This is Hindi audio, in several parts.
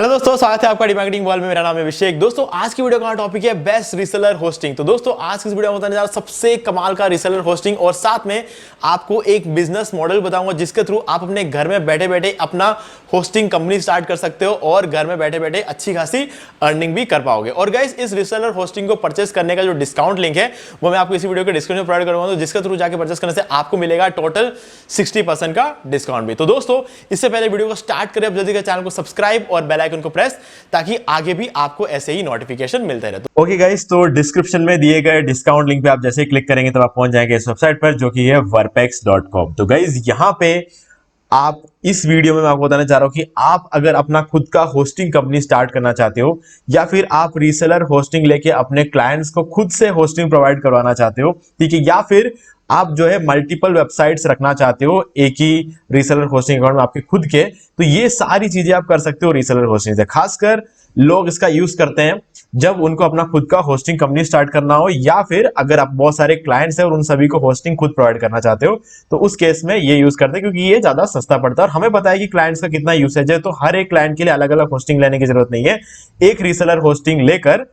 हेलो दोस्तों, स्वागत है आपका डीमार्केटिंग वॉल में। मेरा नाम है अभिषेक। दोस्तों आज की वीडियो का टॉपिक है बेस्ट रीसेलर होस्टिंग। तो दोस्तों आज की इस वीडियो में बताने जा रहा हूं सबसे कमाल का रीसेलर होस्टिंग और साथ में आपको एक बिजनेस मॉडल बताऊंगा जिसके थ्रू आप अपने घर में बैठे बैठे अपना होस्टिंग कंपनी स्टार्ट कर सकते हो और घर में बैठे बैठे अच्छी खासी अर्निंग भी कर पाओगे। और गाइस इस रीसेलर होस्टिंग को परचेस करने का जो डिस्काउंट लिंक है वो मैं आपको इसी वीडियो के डिस्क्रिप्शन में प्रोवाइड करूंगा, तो जिसके थ्रू जाके परचेस करने से आपको मिलेगा टोटल 60% का डिस्काउंट भी। तो दोस्तों इससे पहले वीडियो को स्टार्ट करें, अब जल्दी से चैनल को सब्सक्राइब और बेल आइकन को प्रेस ताकि आगे भी आपको ऐसे ही नोटिफिकेशन मिलते रहे। ओके गाइस, तो डिस्क्रिप्शन में दिए गए डिस्काउंट लिंक पे आप जैसे ही क्लिक करेंगे तब आप पहुंच जाएंगे इस वेबसाइट पर जो कि है verpex.com। तो गाइस यहां पे आप इस वीडियो में मैं आपको बताना चाह रहा हूं कि आप अगर अपना खुद का होस्टिंग कंपनी स्टार्ट करना चाहते हो या फिर आप रीसेलर होस्टिंग लेके अपने क्लाइंट्स को खुद से होस्टिंग प्रोवाइड करवाना चाहते हो, ठीक है, या फिर आप जो है मल्टीपल वेबसाइट्स रखना चाहते हो एक ही रीसेलर होस्टिंग अकाउंट में आपके खुद के, तो ये सारी चीजें आप कर सकते हो रीसेलर होस्टिंग से। खासकर लोग इसका यूज करते हैं जब उनको अपना खुद का होस्टिंग कंपनी स्टार्ट करना हो या फिर अगर आप बहुत सारे क्लाइंट्स हैं और उन सभी को होस्टिंग खुद प्रोवाइड करना चाहते हो तो उस केस में ये यूज करते हैं, क्योंकि ये ज्यादा सस्ता पड़ता है और हमें पता है कि क्लाइंट्स का कितना यूसेज है। तो हर एक क्लाइंट के लिए अलग अलग होस्टिंग लेने की जरूरत नहीं है, एक रीसेलर होस्टिंग लेकर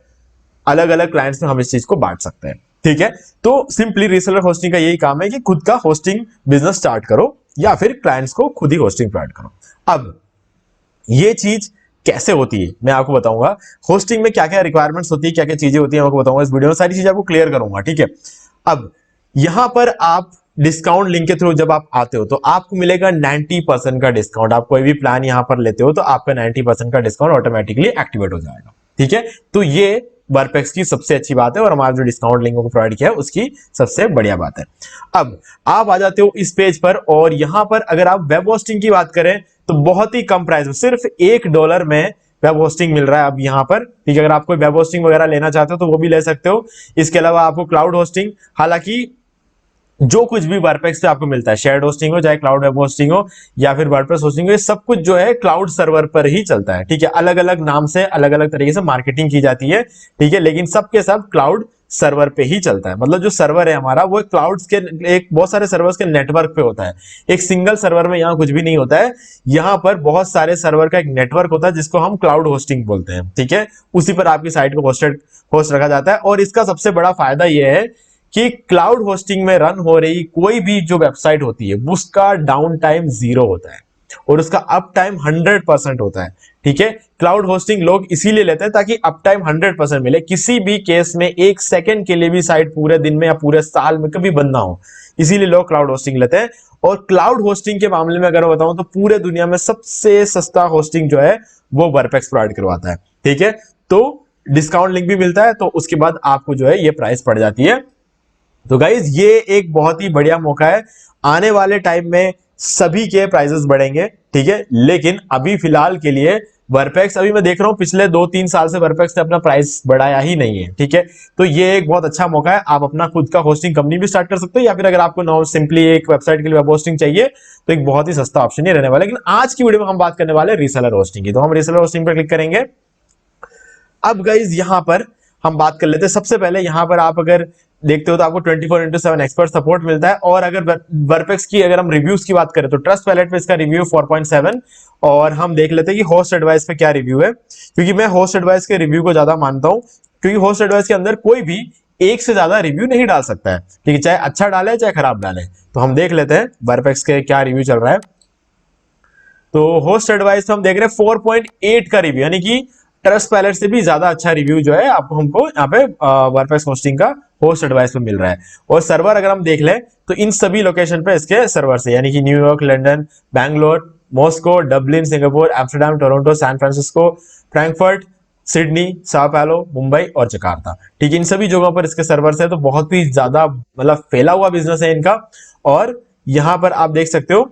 अलग अलग क्लाइंट्स में हम इस चीज को बांट सकते हैं, ठीक है। तो सिंपली रीसेलर होस्टिंग का यही काम है कि खुद का होस्टिंग बिजनेस स्टार्ट करो या फिर क्लाइंट्स को खुद ही होस्टिंग प्रोवाइड करो। अब ये चीज कैसे होती है मैं आपको बताऊंगा, होस्टिंग में क्या क्या रिक्वायरमेंट्स होती है, क्या क्या चीजें होती है, मैं आपको बताऊंगा इस वीडियो में, सारी चीजें आपको क्लियर करूंगा, ठीक है। अब यहां पर आप डिस्काउंट लिंक के थ्रू जब आप आते हो तो आपको मिलेगा 90% का डिस्काउंट। आप कोई भी प्लान यहां पर लेते हो तो आपका 90% का डिस्काउंट ऑटोमेटिकली एक्टिवेट हो जाएगा, ठीक है। तो ये वर्पेक्स की सबसे अच्छी बात है और हमारा जो डिस्काउंट लिंक को प्रोवाइड किया है उसकी सबसे बढ़िया बात है। अब आप आ जाते हो इस पेज पर और यहां पर अगर आप वेब होस्टिंग की बात करें तो बहुत ही कम प्राइस में सिर्फ $1 में वेब होस्टिंग मिल रहा है अब यहां पर, ठीक है। अगर आप कोई वेब होस्टिंग वगैरह लेना चाहते हो तो वो भी ले सकते हो। इसके अलावा आपको क्लाउड होस्टिंग, हालांकि जो कुछ भी वर्पेक्स पे आपको मिलता है, शेयर्ड होस्टिंग हो चाहे क्लाउड वेब होस्टिंग हो या फिर वर्डप्रेस होस्टिंग हो, ये सब कुछ जो है क्लाउड सर्वर पर ही चलता है, ठीक है। अलग अलग नाम से अलग अलग तरीके से मार्केटिंग की जाती है, ठीक है, लेकिन सबके सब क्लाउड सर्वर पे ही चलता है। मतलब जो सर्वर है हमारा वो क्लाउड्स के एक बहुत सारे सर्वर्स के नेटवर्क पे होता है, एक सिंगल सर्वर में यहाँ कुछ भी नहीं होता है। यहाँ पर बहुत सारे सर्वर का एक नेटवर्क होता है जिसको हम क्लाउड होस्टिंग बोलते हैं, ठीक है। उसी पर आपकी साइट को होस्ट रखा जाता है और इसका सबसे बड़ा फायदा यह है कि क्लाउड होस्टिंग में रन हो रही कोई भी जो वेबसाइट होती है उसका डाउन टाइम 0 होता है और उसका अप टाइम 100% होता है, ठीक है। क्लाउड होस्टिंग लोग इसीलिए लेते हैं ताकि अप टाइम 100% मिले, किसी भी केस में 1 सेकंड के लिए भी साइट पूरे दिन में या पूरे साल में कभी बंद ना हो, इसीलिए लोग क्लाउड होस्टिंग लेते हैं। और क्लाउड होस्टिंग के मामले में अगर मैं बताऊं तो पूरे दुनिया में सबसे सस्ता होस्टिंग जो है वो वर्पेक्स प्रोवाइड करवाता है, ठीक है। तो डिस्काउंट लिंक भी मिलता है तो उसके बाद आपको जो है ये प्राइस पड़ जाती है। तो गाइज ये एक बहुत ही बढ़िया मौका है, आने वाले टाइम में सभी के प्राइसेस बढ़ेंगे, ठीक है, लेकिन अभी फिलहाल के लिए वर्पेक्स, अभी मैं देख रहा हूं पिछले 2-3 साल से वर्पेक्स ने अपना प्राइस बढ़ाया ही नहीं है, ठीक है। तो ये एक बहुत अच्छा मौका है, आप अपना खुद का होस्टिंग कंपनी भी स्टार्ट कर सकते हो या फिर अगर आपको नॉन सिंपली एक वेबसाइट के लिए वेब होस्टिंग चाहिए तो एक बहुत ही सस्ता ऑप्शन ही रहने वाला है। लेकिन आज की वीडियो में हम बात करने वाले रीसेलर होस्टिंग की, तो हम रीसेलर होस्टिंग पर क्लिक करेंगे। अब गाइज यहां पर हम बात कर लेते हैं। सबसे पहले यहां पर आप अगर देखते हो तो आपको 24/7 एक्सपर्ट सपोर्ट मिलता है और अगर वर्पेक्स की अगर हम रिव्यूज की बात करें तो ट्रस्टपैलेट पे इसका रिव्यू 4.7 और हम देख लेते हैं कि होस्ट एडवाइस पे क्या रिव्यू है, क्योंकि मैं होस्ट एडवाइस के रिव्यू को ज्यादा मानता हूं, क्योंकि होस्ट एडवाइस के अंदर कोई भी एक से ज्यादा रिव्यू नहीं डाल सकता है, ठीक है, चाहे अच्छा डाले चाहे खराब डाले। तो हम देख लेते हैं वर्पेक्स के क्या रिव्यू चल रहा है। तो होस्ट एडवाइस हम देख रहे हैं 4.8 का रिव्यू, यानी कि ट्रस्टपैलेट से भी ज्यादा अच्छा रिव्यू जो है आपको हमको यहाँ पे वर्पेक्स होस्टिंग का होस्ट एडवाइस पे मिल रहा है। और सर्वर अगर हम देख लें तो इन सभी लोकेशन पे इसके सर्वर से, यानी कि New York, London, Bangalore, Moscow, Dublin, Singapore, Amsterdam, Toronto, San Francisco, Frankfurt, Sydney, sao Paulo, Mumbai और जकार्ता, ठीक है, इन सभी जगहों पर इसके सर्वर्स है। तो बहुत ही ज्यादा मतलब फैला हुआ बिजनेस है इनका। और यहां पर आप देख सकते हो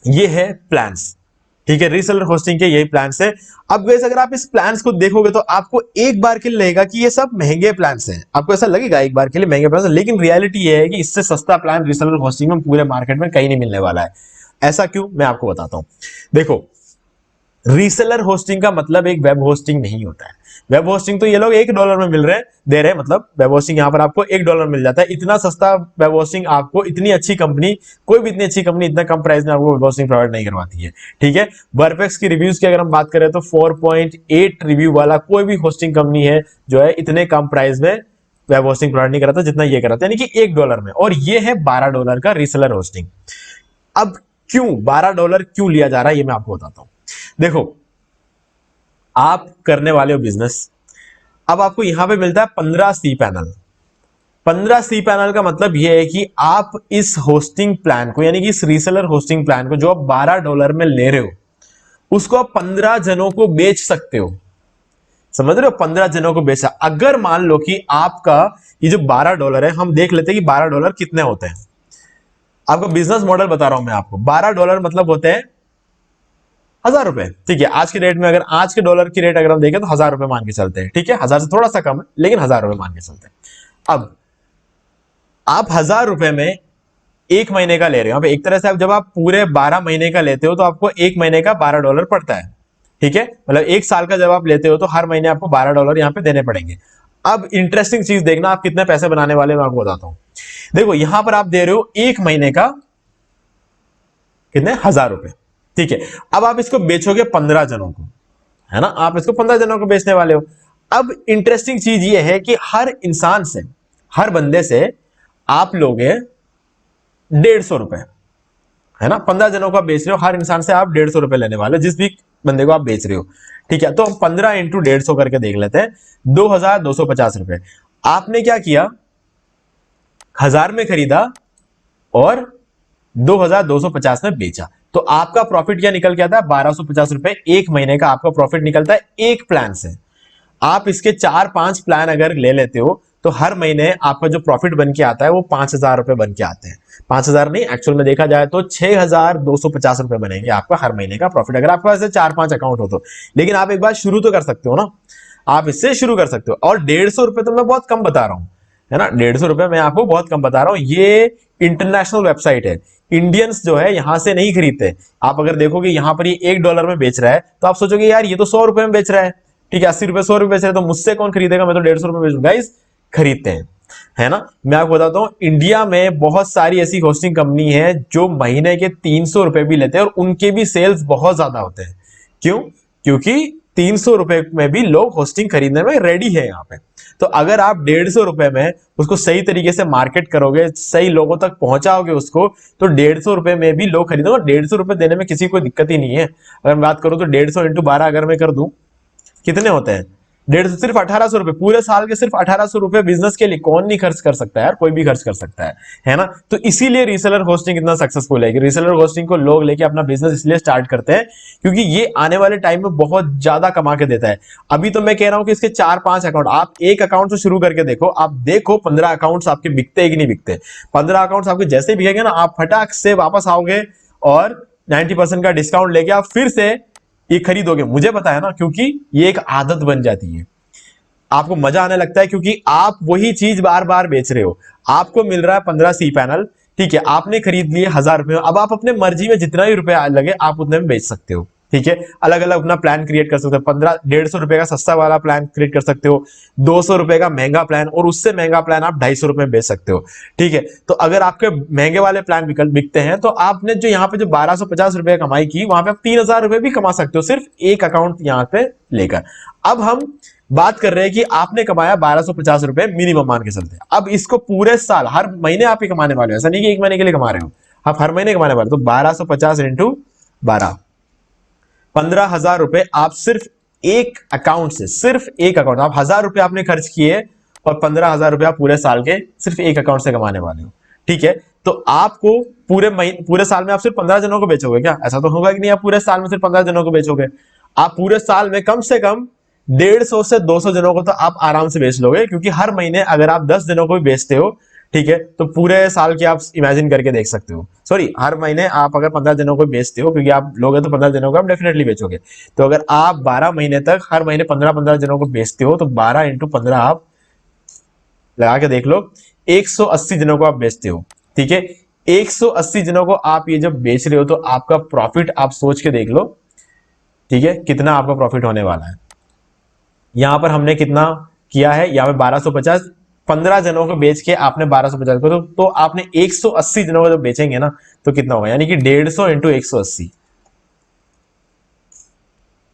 ये है प्लान्स, ठीक है, रीसेलर होस्टिंग के यही प्लान्स है। अब गाइस अगर आप इस प्लान्स को देखोगे तो आपको एक बार के लिए लगेगा कि ये सब महंगे प्लान्स हैं, आपको ऐसा लगेगा एक बार के लिए महंगे प्लान्स हैं, लेकिन रियलिटी ये है कि इससे सस्ता प्लान रीसेलर होस्टिंग में पूरे मार्केट में कहीं नहीं मिलने वाला है। ऐसा क्यों, मैं आपको बताता हूं। देखो रीसेलर होस्टिंग का मतलब एक वेब होस्टिंग नहीं होता है। वेब होस्टिंग तो ये लोग $1 में दे रहे हैं, मतलब वेब होस्टिंग यहां पर आपको $1 मिल जाता है। इतना सस्ता वेब होस्टिंग आपको इतनी अच्छी कंपनी, कोई भी इतनी अच्छी कंपनी इतना कम प्राइस में आपको वेब होस्टिंग प्रोवाइड नहीं करवाती है। ठीक है, वर्पेक्स की रिव्यूज की अगर हम बात करें तो 4.8 रिव्यू वाला कोई भी होस्टिंग कंपनी है जो है इतने कम प्राइस में वेब होस्टिंग प्रोवाइड नहीं कराता जितना ये कराता है, यानी कि $1 में। और ये है $12 का रीसेलर होस्टिंग। अब क्यों $12 क्यों लिया जा रहा है ये मैं आपको बताता हूं। देखो, आप करने वाले हो बिजनेस, अब आपको यहां पे मिलता है 15 सी पैनल। 15 सी पैनल का मतलब यह है कि आप इस होस्टिंग प्लान को, यानी कि इस रीसेलर होस्टिंग प्लान को जो आप $12 में ले रहे हो, उसको आप 15 जनों को बेच सकते हो। समझ रहे हो, 15 जनों को बेचा। अगर मान लो कि आपका ये जो $12 है, हम देख लेते हैं कि $12 कितने होते हैं। आपका बिजनेस मॉडल बता रहा हूं मैं आपको। $12 मतलब होते हैं ₹1000। ठीक है, आज के रेट में, अगर आज के डॉलर की रेट अगर हम देखें तो ₹1000 मान के चलते हैं। ठीक है, 1000 से थोड़ा सा कम है लेकिन ₹1000 मान के चलते हैं। अब आप ₹1000 में एक महीने का ले रहे हो। अब एक तरह से जब आप पूरे 12 महीने का लेते हो तो आपको एक महीने का $12 पड़ता है। ठीक है, मतलब एक साल का जब आप लेते हो तो हर महीने आपको $12 यहां पे देने पड़ेंगे। अब इंटरेस्टिंग चीज देखना, आप कितने पैसे बनाने वाले मैं आपको बताता हूं। देखो, यहां पर आप दे रहे हो एक महीने का कितने ₹1000। ठीक है, अब आप इसको बेचोगे 15 जनों को, है ना, आप इसको 15 जनों को बेचने वाले हो। अब इंटरेस्टिंग चीज ये है कि हर इंसान से, हर बंदे से आप लोगे ₹150, है ना। 15 जनों को आप बेच रहे हो, हर इंसान से आप ₹150 लेने वाले हो, जिस भी बंदे को आप बेच रहे हो। ठीक है, तो हम 15 इंटू 150 करके देख लेते हैं, ₹2250। आपने क्या किया, 1000 में खरीदा और 2250 में बेचा, तो आपका प्रॉफिट क्या निकल के आता है, ₹1250। एक महीने का आपका प्रॉफिट निकलता है एक प्लान से। आप इसके 4-5 प्लान अगर ले लेते हो तो हर महीने आपका जो प्रॉफिट बन के आता है वो ₹5000 बन के आते हैं। 5000 नहीं, एक्चुअल में देखा जाए तो ₹6250 बनेंगे आपका हर महीने का प्रॉफिट, अगर आपके पास 4-5 अकाउंट हो तो। लेकिन आप एक बार शुरू तो कर सकते हो ना, आप इससे शुरू कर सकते हो। और ₹150 तो मैं बहुत कम बता रहा हूं, है ना, ₹150 मैं आपको बहुत कम बता रहा हूं। ये इंटरनेशनल वेबसाइट है, इंडियंस जो है यहां से नहीं खरीदते। आप अगर देखोगे यहां पर ये $1 में बेच रहा है तो आप सोचोगे यार ये तो ₹100 में बेच रहा है। ठीक है, ₹80 ₹100 बेच रहे हैं तो मुझसे कौन खरीदेगा, मैं तो ₹150 बेचूंगा। गाइस, खरीदते हैं, है ना। मैं आपको बताता हूं, इंडिया में बहुत सारी ऐसी होस्टिंग कंपनी है जो महीने के ₹300 भी लेते हैं और उनके भी सेल्स बहुत ज्यादा होते हैं। क्यों? क्योंकि ₹300 में भी लोग होस्टिंग खरीदने में रेडी है यहाँ पे। तो अगर आप ₹150 में उसको सही तरीके से मार्केट करोगे, सही लोगों तक पहुंचाओगे उसको, तो ₹150 में भी लोग खरीदोगे। ₹150 देने में किसी को दिक्कत ही नहीं है। अगर मैं बात करूं तो 150 इंटू 12 अगर मैं कर दूं, कितने होते हैं, 150, सिर्फ ₹1800। पूरे साल के सिर्फ ₹1800 बिजनेस के लिए कौन नहीं खर्च कर सकता है यार, कोई भी खर्च कर सकता है ना। तो इसीलिए रीसेलर होस्टिंग इतना सक्सेसफुल है कि रीसेलर होस्टिंग को लोग लेके अपना बिजनेस इसलिए स्टार्ट करते हैं क्योंकि ये आने वाले टाइम में बहुत ज्यादा कमा के देता है। अभी तो मैं कह रहा हूं कि इसके 4-5 अकाउंट, आप एक अकाउंट से शुरू करके देखो, आप देखो 15 अकाउंट्स आपके बिकते हैं कि नहीं बिकते। 15 अकाउंट्स आपके जैसे बिकेंगे ना, आप फटाक से वापस आओगे और 90% का डिस्काउंट लेके आप फिर से ये खरीदोगे। मुझे पता है ना, क्योंकि ये एक आदत बन जाती है, आपको मजा आने लगता है क्योंकि आप वही चीज बार बार बेच रहे हो। आपको मिल रहा है 15 सी पैनल, ठीक है, आपने खरीद लिए ₹1000 में। अब आप अपने मर्जी में जितना ही रुपया लगे आप उतने में बेच सकते हो। ठीक है, अलग अलग अपना प्लान क्रिएट कर सकते हो। 150 का सस्ता वाला प्लान क्रिएट कर सकते हो, ₹200 का महंगा प्लान, और उससे महंगा प्लान आप ₹250 में बेच सकते हो। ठीक है, तो अगर आपके महंगे वाले प्लान विकल्प बिकते हैं तो आपने जो यहाँ पे जो ₹1250 कमाई की, वहां पे आप ₹3000 भी कमा सकते हो सिर्फ एक अकाउंट यहाँ पे लेकर। अब हम बात कर रहे हैं कि आपने कमाया ₹1250 मिनिमम मान के चलते हैं। अब इसको पूरे साल, हर महीने आप ही कमाने वाले हो, ऐसा नहीं कि एक महीने के लिए कमा रहे हो, आप हर महीने कमाने वाले। तो 1250 इंटू 12, ₹15,000 आप सिर्फ एक अकाउंट से, सिर्फ एक अकाउंट, आप ₹1000 आपने खर्च किए और ₹15,000 आप पूरे साल के सिर्फ एक अकाउंट से कमाने वाले हो। ठीक है, तो आपको पूरे साल में आप सिर्फ 15 जनों को बेचोगे क्या? ऐसा तो होगा कि नहीं, आप पूरे साल में सिर्फ 15 जनों को बेचोगे। आप पूरे साल में कम से कम 150 से 200 जनों को तो आप आराम से बेच लोगे, क्योंकि हर महीने अगर आप 10 जनों को भी बेचते हो, ठीक है, तो पूरे साल की आप इमेजिन करके देख सकते हो। सॉरी, हर महीने आप अगर 15 जनों को बेचते हो, क्योंकि आप लोगे तो 15 जनों को आप डेफिनेटली बेचोगे। तो अगर आप 12 महीने तक हर महीने 15-15 जनों को बेचते हो तो 12 इंटू 15 आप लगा के देख लो, 180 जनों को आप बेचते हो। ठीक है, 180 जनों को आप ये जब बेच रहे हो तो आपका प्रॉफिट आप सोच के देख लो, ठीक है, कितना आपका प्रॉफिट होने वाला है। यहां पर हमने कितना किया है, यहां पे 1250, 15 जनों को बेच के आपने 1250 को, तो आपने 180 जनों को जब बेचेंगे ना तो कितना होगा, यानी कि 150 इंटू 180,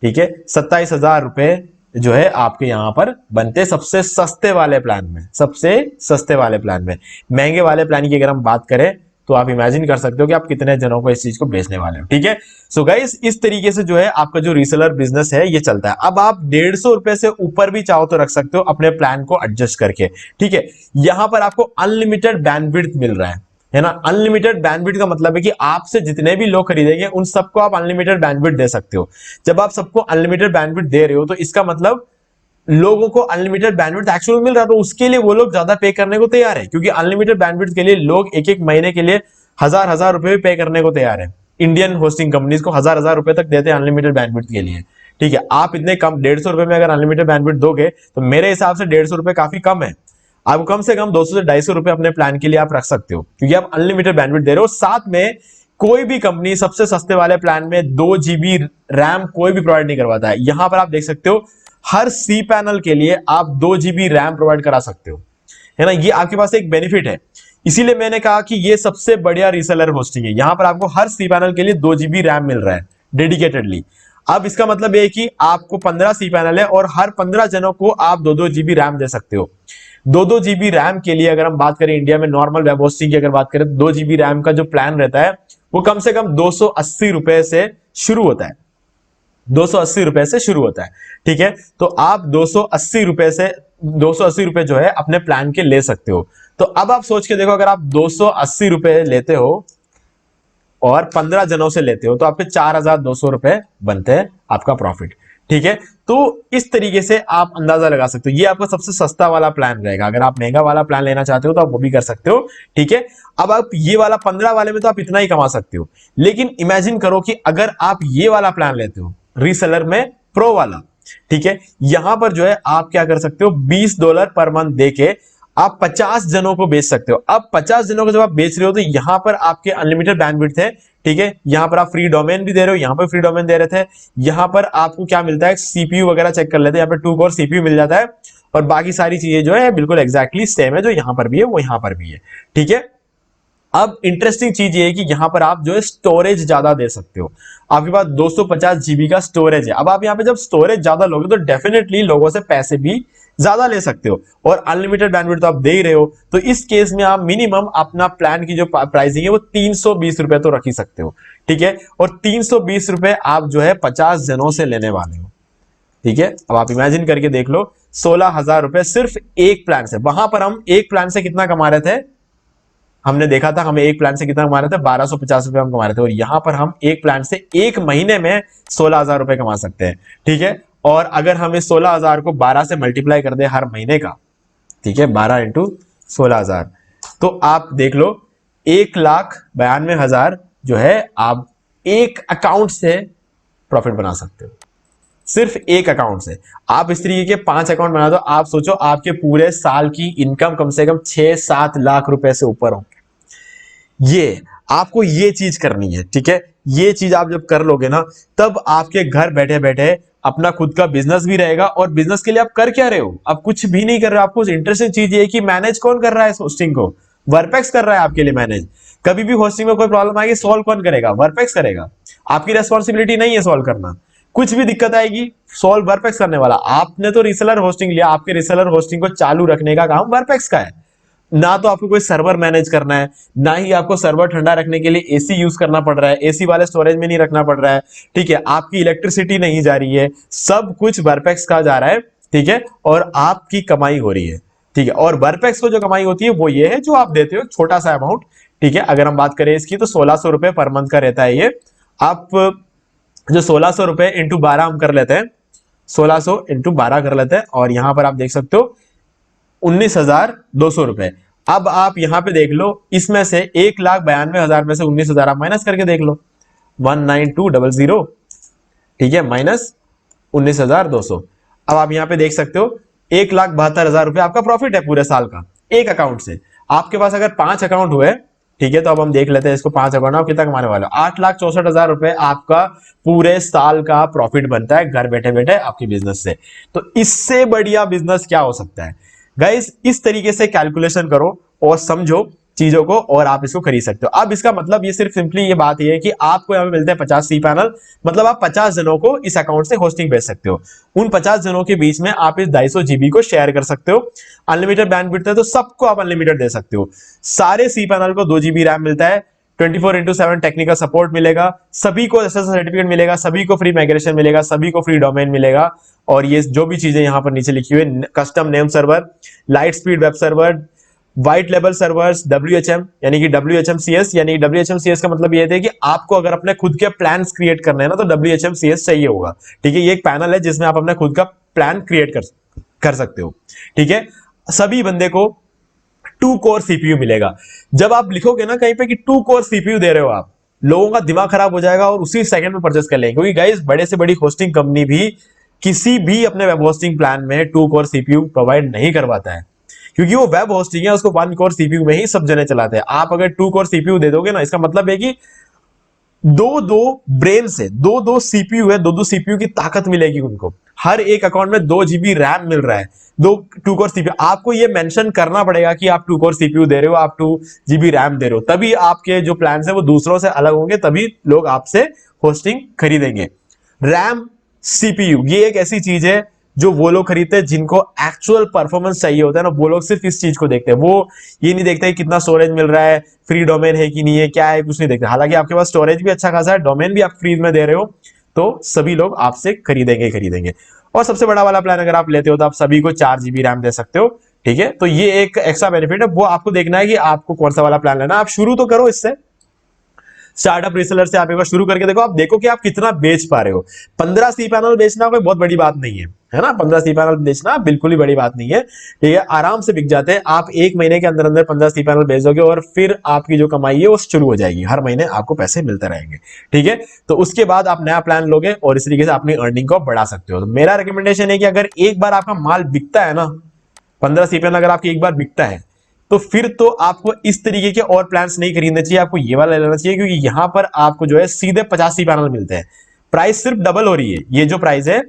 ठीक है, 27,000 रुपए जो है आपके यहां पर बनते सबसे सस्ते वाले प्लान में, सबसे सस्ते वाले प्लान में। महंगे वाले प्लान की अगर हम बात करें तो आप इमेजिन कर सकते हो कि आप कितने जनों को इस चीज को बेचने वाले हो, ठीक है। सो गाइस, इस तरीके से जो है आपका जो रीसेलर बिजनेस है ये चलता है। अब आप 150 रुपए से ऊपर भी चाहो तो रख सकते हो अपने प्लान को एडजस्ट करके, ठीक है। यहां पर आपको अनलिमिटेड बैंडविड्थ मिल रहा है ना। अनलिमिटेड बैंडविड्थ का मतलब है कि आपसे जितने भी लोग खरीदेंगे उन सबको आप अनलिमिटेड बैंडविड्थ दे सकते हो। जब आप सबको अनलिमिटेड बैंडविड्थ दे रहे हो तो इसका मतलब लोगों को अनलिमिटेड बैंडविड्थ एक्चुअली मिल रहा है, तो उसके लिए वो लोग ज्यादा पे करने को तैयार है, क्योंकि अनलिमिटेड बैंडविड्थ के लिए लोग एक एक महीने के लिए हजार हजार रुपए भी पे करने को तैयार है। इंडियन होस्टिंग कंपनीज को हजार हजार रुपए तक देते हैं अनलिमिटेड बैंडविड्थ के लिए, ठीक है। आप इतने कम 150 रुपए में अगर अनलिमिटेड बैंडविड्थ दोगे तो मेरे हिसाब से 150 रुपए काफी कम है। आप कम से कम 200 से 250 रुपए अपने प्लान के लिए आप रख सकते हो, क्योंकि आप अनलिमिटेड बैंडविड्थ दे रहे हो। साथ में कोई भी कंपनी सबसे सस्ते वाले प्लान में 2 GB रैम कोई भी प्रोवाइड नहीं करवाता है। यहां पर आप देख सकते हो हर सी पैनल के लिए आप 2 GB रैम प्रोवाइड करा सकते हो, है ना। ये आपके पास एक बेनिफिट है, इसीलिए मैंने कहा कि ये सबसे बढ़िया रीसेलर होस्टिंग है। यहां पर आपको हर सी पैनल के लिए 2 GB रैम मिल रहा है डेडिकेटेडली। अब इसका मतलब है कि आपको 15 सी पैनल है और हर 15 जनों को आप 2-2 GB रैम दे सकते हो। 2-2 GB रैम के लिए अगर हम बात करें इंडिया में नॉर्मल वेब होस्टिंग की अगर बात करें तो 2 GB रैम का जो प्लान रहता है वो कम से कम 280 रुपए से शुरू होता है, 280 रुपए से शुरू होता है, ठीक है। तो आप 280 रुपए से 280 रुपए जो है अपने प्लान के ले सकते हो। तो अब आप सोच के देखो, अगर आप 280 रुपए लेते हो और 15 जनों से लेते हो तो आपके 4,200 रुपए बनते हैं आपका प्रॉफिट, ठीक है। तो इस तरीके से आप अंदाजा लगा सकते हो। ये आपका सबसे सस्ता वाला प्लान रहेगा। अगर आप महंगा वाला प्लान लेना चाहते हो तो आप वो भी कर सकते हो, ठीक है। अब आप ये वाला 15 वाले में तो आप इतना ही कमा सकते हो, लेकिन इमेजिन करो कि अगर आप ये वाला प्लान लेते हो रीसेलर में प्रो वाला, ठीक है, यहां पर जो है आप क्या कर सकते हो, $20 पर मंथ देके आप 50 जनों को बेच सकते हो। अब 50 जनों को जब आप बेच रहे हो तो यहां पर आपके अनलिमिटेड बैंडविड्थ है, ठीक है। यहां पर आप फ्री डोमेन भी दे रहे हो, यहां पर फ्री डोमेन दे रहे थे। यहां पर आपको क्या मिलता है, सीपीयू वगैरह चेक कर लेते हैं, यहाँ पे 2 कोर सीपीयू मिल जाता है और बाकी सारी चीजें जो है बिल्कुल एग्जैक्टली सेम है, जो यहां पर भी है वो यहां पर भी है, ठीक है। अब इंटरेस्टिंग चीज ये है कि यहां पर आप जो है स्टोरेज ज्यादा दे सकते हो। आपके पास 250 GB का स्टोरेज है। अब आप यहां पे जब स्टोरेज ज्यादा लोगे तो डेफिनेटली लोगों से पैसे भी ज्यादा ले सकते हो, और अनलिमिटेड बैंडविड्थ तो आप दे ही रहे हो। तो इस केस में आप मिनिमम अपना प्लान की जो प्राइसिंग है वो 320 रुपए तो रख ही सकते हो, ठीक है। और 320 रुपए आप जो है 50 जनों से लेने वाले हो, ठीक है। अब आप इमेजिन करके देख लो, 16,000 रुपए सिर्फ एक प्लान से। वहां पर हम एक प्लान से कितना कमा रहे थे, हमने देखा था हमें एक प्लान से कितना कमा रहे थे, 1250 रुपए हम कमा रहे थे, और यहां पर हम एक प्लान से एक महीने में 16,000 रुपए कमा सकते हैं, ठीक है। और अगर हमें 16,000 को 12 से मल्टीप्लाई कर दे हर महीने का, ठीक है, 12 इंटू 16,000, तो आप देख लो 1,92,000 जो है आप एक अकाउंट से प्रॉफिट बना सकते हो, सिर्फ एक अकाउंट से। आप इस तरीके के 5 अकाउंट बना दो, आप सोचो आपके पूरे साल की इनकम कम से कम 6-7 लाख रुपए से ऊपर होंगे। ये आपको ये चीज करनी है, ठीक है। ये चीज आप जब कर लोगे ना, तब आपके घर बैठे बैठे अपना खुद का बिजनेस भी रहेगा। और बिजनेस के लिए आप कर क्या रहे हो, आप कुछ भी नहीं कर रहे हो। आपको इंटरेस्टिंग चीज ये है कि मैनेज कौन कर रहा है इस होस्टिंग को, वर्पेक्स कर रहा है आपके लिए मैनेज। कभी भी होस्टिंग में कोई प्रॉब्लम आएगी सॉल्व कौन करेगा, वर्पेक्स करेगा। आपकी रेस्पॉन्सिबिलिटी नहीं है सॉल्व करना। कुछ भी दिक्कत आएगी सॉल्व वर्पेक्स करने वाला। आपने तो रीसेलर होस्टिंग लिया, आपके रीसेलर होस्टिंग को चालू रखने का काम वर्पेक्स का है। ना तो आपको कोई सर्वर मैनेज करना है, ना ही आपको सर्वर ठंडा रखने के लिए एसी यूज करना पड़ रहा है, एसी वाले स्टोरेज में नहीं रखना पड़ रहा है, ठीक है। आपकी इलेक्ट्रिसिटी नहीं जा रही है, सब कुछ वर्पेक्स का जा रहा है, ठीक है। और आपकी कमाई हो रही है, ठीक है। और वर्पेक्स को जो कमाई होती है वो ये है जो आप देते हो छोटा सा अमाउंट, ठीक है। अगर हम बात करें इसकी तो 1600 रुपए पर मंथ का रहता है ये। आप जो 1600 रुपए इंटू 12 हम कर लेते हैं, 1600 इंटू 12 कर लेते हैं, और यहां पर आप देख सकते हो 19,200 रुपए। अब आप यहां पे देख लो, इसमें से 1,92,000 में से 19,000 आप माइनस करके देख लो, 19200, ठीक है, माइनस 19,200। अब आप यहां पे देख सकते हो 1,72,000 रुपए आपका प्रॉफिट है पूरे साल का एक अकाउंट से। आपके पास अगर 5 अकाउंट हुए, ठीक है, तो अब हम देख लेते हैं इसको 5 अकाउंट आप कितना कमाने वाले हो। 8,64,000 रुपए आपका पूरे साल का प्रॉफिट बनता है घर बैठे बैठे आपके बिजनेस से। तो इससे बढ़िया बिजनेस क्या हो सकता है गाइस। इस तरीके से कैलकुलेशन करो और समझो चीजों को और आप इसको खरीद सकते हो। अब इसका मतलब ये सिर्फ सिंपली ये बात ये है कि आपको यहाँ पे मिलते हैं 50 सी पैनल, मतलब आप 50 जनों को इस अकाउंट से होस्टिंग भेज सकते हो। उन 50 जनों के बीच में आप इस 250 जीबी को शेयर कर सकते हो। अनलिमिटेड बैंडविड्थ है तो सबको आप अनलिमिटेड दे सकते हो। सारे सी पैनल को 2 जीबी रैम मिलता है, 24/7 टेक्निकल सपोर्ट मिलेगा, सभी को एसएसएल सर्टिफिकेट मिलेगा, सभी को फ्री माइग्रेशन मिलेगा, सभी को फ्री डोमेन मिलेगा। और ये जो भी चीजें यहां पर नीचे लिखी हुई है, custom name server, light speed web server, white label servers, WHM यानी कि WHMCS, यानी WHMCS का मतलब ये है कि आपको अगर अपने खुद के प्लान्स क्रिएट करने हैं ना तो WHMCS चाहिए होगा। ठीक है, ये एक पैनल है जिसमें आप अपना खुद का प्लान क्रिएट कर सकते हो। ठीक है, सभी बंदे को 2 कोर सीपीयू मिलेगा। जब आप लिखोगे ना कहीं पे कि 2 कोर सीपीयू दे रहे हो आप, लोगों का दिमाग खराब हो जाएगा और उसी सेकंड में परचेस कर लेंगे, क्योंकि गाइस बड़े से बड़ी होस्टिंग कंपनी भी किसी भी अपने वेब होस्टिंग प्लान में 2 कोर सीपीयू प्रोवाइड नहीं करवाता है, क्योंकि वो वेब होस्टिंग है, उसको 1 कोर सीपीयू में ही सब जने चलाते हैं। आप अगर 2 कोर सीपीयू दे दोगे ना, इसका मतलब है कि दो ब्रेन से दो सीपीयू है, दो सीपीयू की ताकत मिलेगी उनको। हर एक अकाउंट में 2 जीबी रैम मिल रहा है, 2 कोर सीपीयू। आपको ये मेंशन करना पड़ेगा कि आप 2 कोर सीपीयू दे रहे हो, आप 2 जीबी रैम दे रहे हो, तभी आपके जो प्लान है वो दूसरों से अलग होंगे, तभी लोग आपसे होस्टिंग खरीदेंगे। रैम सीपीयू ये एक ऐसी चीज है जो वो लोग खरीदते हैं जिनको एक्चुअल परफॉर्मेंस चाहिए होता है ना, वो लोग सिर्फ इस चीज को देखते हैं। वो ये नहीं देखते कितना स्टोरेज मिल रहा है, फ्री डोमेन है कि नहीं है, क्या है, कुछ नहीं देखते। हालांकि आपके पास स्टोरेज भी अच्छा खासा है, डोमेन भी आप फ्री में दे रहे हो, तो सभी लोग आपसे खरीदेंगे। और सबसे बड़ा वाला प्लान अगर आप लेते हो तो आप सभी को 4 जीबी रैम दे सकते हो। ठीक है, तो ये एक एक्स्ट्रा बेनिफिट है, वो आपको देखना है कि आपको कौन सा वाला प्लान लेना। आप शुरू तो करो इससे, स्टार्टअप रीसेलर से आप एक बार शुरू करके देखो, आप देखो कि आप कितना बेच पा रहे हो। 15 सी पैनल बेचना कोई बहुत बड़ी बात नहीं है ना, 15 सी पैनल बेचना बिल्कुल ही बड़ी बात नहीं है। ठीक है, आराम से बिक जाते हैं। आप 1 महीने के अंदर अंदर 15 सी पैनल बेच दोगे और फिर आपकी जो कमाई है वो शुरू हो जाएगी, हर महीने आपको पैसे मिलते रहेंगे। ठीक है, तो उसके बाद आप नया प्लान लोगे और इस तरीके से अपनी अर्निंग को बढ़ा सकते हो। तो मेरा रिकमेंडेशन है कि अगर एक बार आपका माल बिकता है ना, 15 सी पैनल अगर आपकी एक बार बिकता है, तो फिर तो आपको इस तरीके के और प्लान्स नहीं खरीदने चाहिए, आपको ये वाला लेना चाहिए, क्योंकि यहां पर आपको जो है सीधे 50 पैनल मिलते हैं। प्राइस सिर्फ डबल हो रही है, ये जो प्राइस है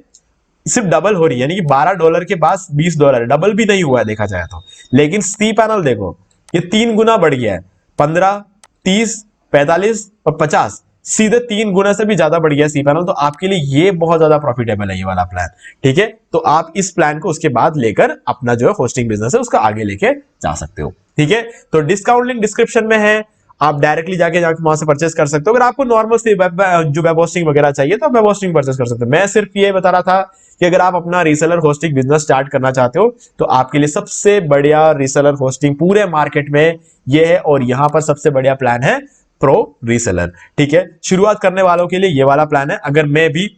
सिर्फ डबल हो रही है, यानी कि $12 के पास $20, डबल भी नहीं हुआ है देखा जाए तो। लेकिन सी पैनल देखो, ये 3 गुना बढ़ गया है, 15, 30, 45 और 50, सीधे 3 गुना से भी ज्यादा बढ़ गया सी पैनल। तो आपके लिए ये बहुत ज्यादा प्रॉफिटेबल है ये वाला प्लान। ठीक है, तो आप इस प्लान को उसके बाद लेकर अपना जो है होस्टिंग बिजनेस है उसका आगे लेके जा सकते हो। ठीक है, तो डिस्काउंट लिंक डिस्क्रिप्शन में है, आप डायरेक्टली जाके वहां से परचेस कर सकते हो। अगर आपको नॉर्मल से जो वेब होस्टिंग वगैरह चाहिए तो आप वेब होस्टिंग परचेस कर सकते हो। मैं सिर्फ ये बता रहा था कि अगर आप अपना रीसेलर होस्टिंग बिजनेस स्टार्ट करना चाहते हो तो आपके लिए सबसे बढ़िया रीसेलर होस्टिंग पूरे मार्केट में ये है, और यहां पर सबसे बढ़िया प्लान है प्रो रीसेलर। ठीक है, शुरुआत करने वालों के लिए ये वाला प्लान है। अगर मैं भी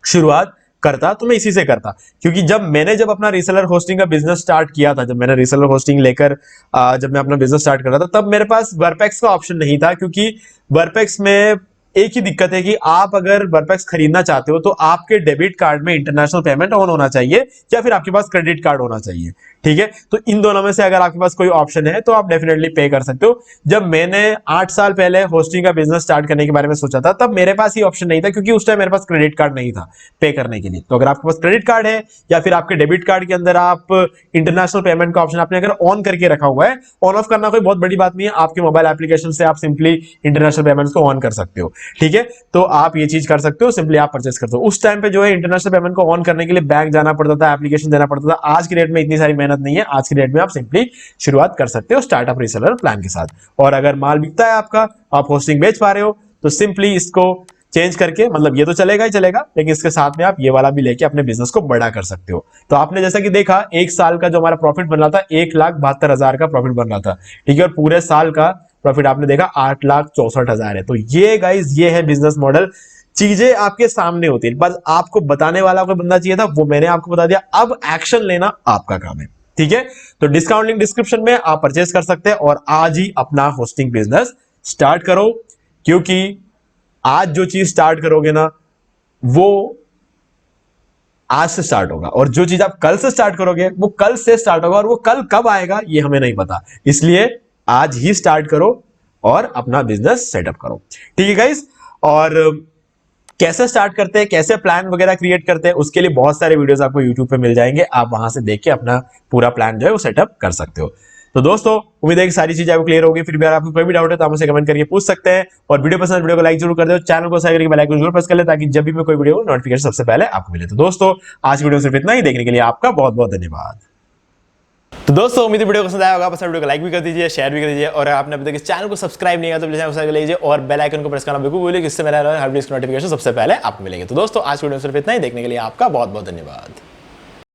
शुरुआत करता तो मैं इसी से करता, क्योंकि जब अपना रीसेलर होस्टिंग का बिजनेस स्टार्ट किया था, जब मैंने रीसेलर होस्टिंग लेकर जब मैं अपना बिजनेस स्टार्ट कर रहा था, तब मेरे पास वर्पेक्स का ऑप्शन नहीं था। क्योंकि वर्पेक्स में एक ही दिक्कत है कि आप अगर वर्पेक्स खरीदना चाहते हो तो आपके डेबिट कार्ड में इंटरनेशनल पेमेंट ऑन होना चाहिए या फिर आपके पास क्रेडिट कार्ड होना चाहिए। ठीक है, तो इन दोनों में से अगर आपके पास कोई ऑप्शन है तो आप डेफिनेटली पे कर सकते हो। जब मैंने 8 साल पहले होस्टिंग का बिजनेस स्टार्ट करने के बारे में सोचा था, तब मेरे पास ही ऑप्शन नहीं था, क्योंकि उस टाइम मेरे पास क्रेडिट कार्ड नहीं था पे करने के लिए। तो अगर आपके पास क्रेडिट कार्ड है या फिर आपके डेबिट कार्ड के अंदर आप इंटरनेशनल पेमेंट का ऑप्शन आपने अगर ऑन करके रखा हुआ है, ऑन ऑफ करना कोई बहुत बड़ी बात नहीं है, आपके मोबाइल एप्लीकेशन से आप सिंपली इंटरनेशनल पेमेंट्स को ऑन कर सकते हो। ठीक है, तो आप ये चीज कर सकते हो, सिंपली आप परचेस करते हो। उस टाइम पे जो है इंटरनेशनल पेमेंट को ऑन करने के लिए बैंक जाना पड़ता था, एप्लीकेशन देना पड़ता था। आज की डेट में इतनी सारी मेहनत नहीं है, आज की डेट में आप सिंपली शुरुआत कर सकते हो स्टार्टअप रीसेलर प्लान के साथ। और अगर माल बिकता है आपका, आप होस्टिंग बेच पा रहे हो, तो सिंपली इसको चेंज करके, मतलब ये तो चलेगा ही चलेगा, लेकिन इसके साथ में आप ये वाला भी लेके अपने बिजनेस को बड़ा कर सकते हो। तो आपने जैसा कि देखा, एक साल का जो हमारा प्रॉफिट बन रहा था 1,72,000 का प्रॉफिट बन रहा था। ठीक है, और पूरे साल का प्रॉफिट आपने देखा 8,64,000 है। तो ये गाइस, ये है बिजनेस मॉडल। चीजें आपके सामने होती है, बस आपको बताने वाला कोई बंदा चाहिए था, वो मैंने आपको बता दिया। अब एक्शन लेना आपका काम है। ठीक है, तो डिस्काउंट लिंक डिस्क्रिप्शन में आप परचेस कर सकते हैं और आज ही अपना होस्टिंग बिजनेस स्टार्ट करो, क्योंकि आज जो चीज स्टार्ट करोगे ना वो आज से स्टार्ट होगा, और जो चीज आप कल से स्टार्ट करोगे वो कल से स्टार्ट होगा, और वो कल कब आएगा ये हमें नहीं पता। इसलिए आज ही स्टार्ट करो और अपना बिजनेस सेटअप करो। ठीक है गाइस, और कैसे स्टार्ट करते हैं, कैसे प्लान वगैरह क्रिएट करते हैं, उसके लिए बहुत सारे वीडियोस आपको यूट्यूब पे मिल जाएंगे, आप वहां से देख के अपना पूरा प्लान जो है वो सेटअप कर सकते हो। तो दोस्तों उम्मीद है कि सारी चीजें आपको क्लियर होगी। फिर भी अगर आपको कोई भी डाउट है तो आप मुझे कमेंट करके पूछ सकते हैं, और वीडियो पसंद वीडियो को लाइक जरूर कर दो, चैनल को सब्सक्राइब करके बेल आइकन जरूर प्रेस कर ले, ताकि जब भी मैं कोई वीडियो नोटिफिकेशन सबसे पहले आपको मिले। तो दोस्तों आज वीडियो सिर्फ इतना ही, देखने के लिए आपका बहुत बहुत धन्यवाद। तो दोस्तों उम्मीद है वीडियो पसंद आया होगा, पसंद वीडियो को लाइक भी कर दीजिए, शेयर भी कर दीजिए, और आपने अभी तक इस चैनल को सब्सक्राइब नहीं किया तो प्लीज सब्सक्राइब कर लीजिए और बेल आइकन को प्रेस करना बिल्कुल भूलिए, जिससे मेरा हर वीडियो की नोटिफिकेशन सबसे पहले आपको मिलेगी। तो दोस्तों आज वीडियो सिर्फ इतना ही, देखने के लिए आपका बहुत बहुत धन्यवाद।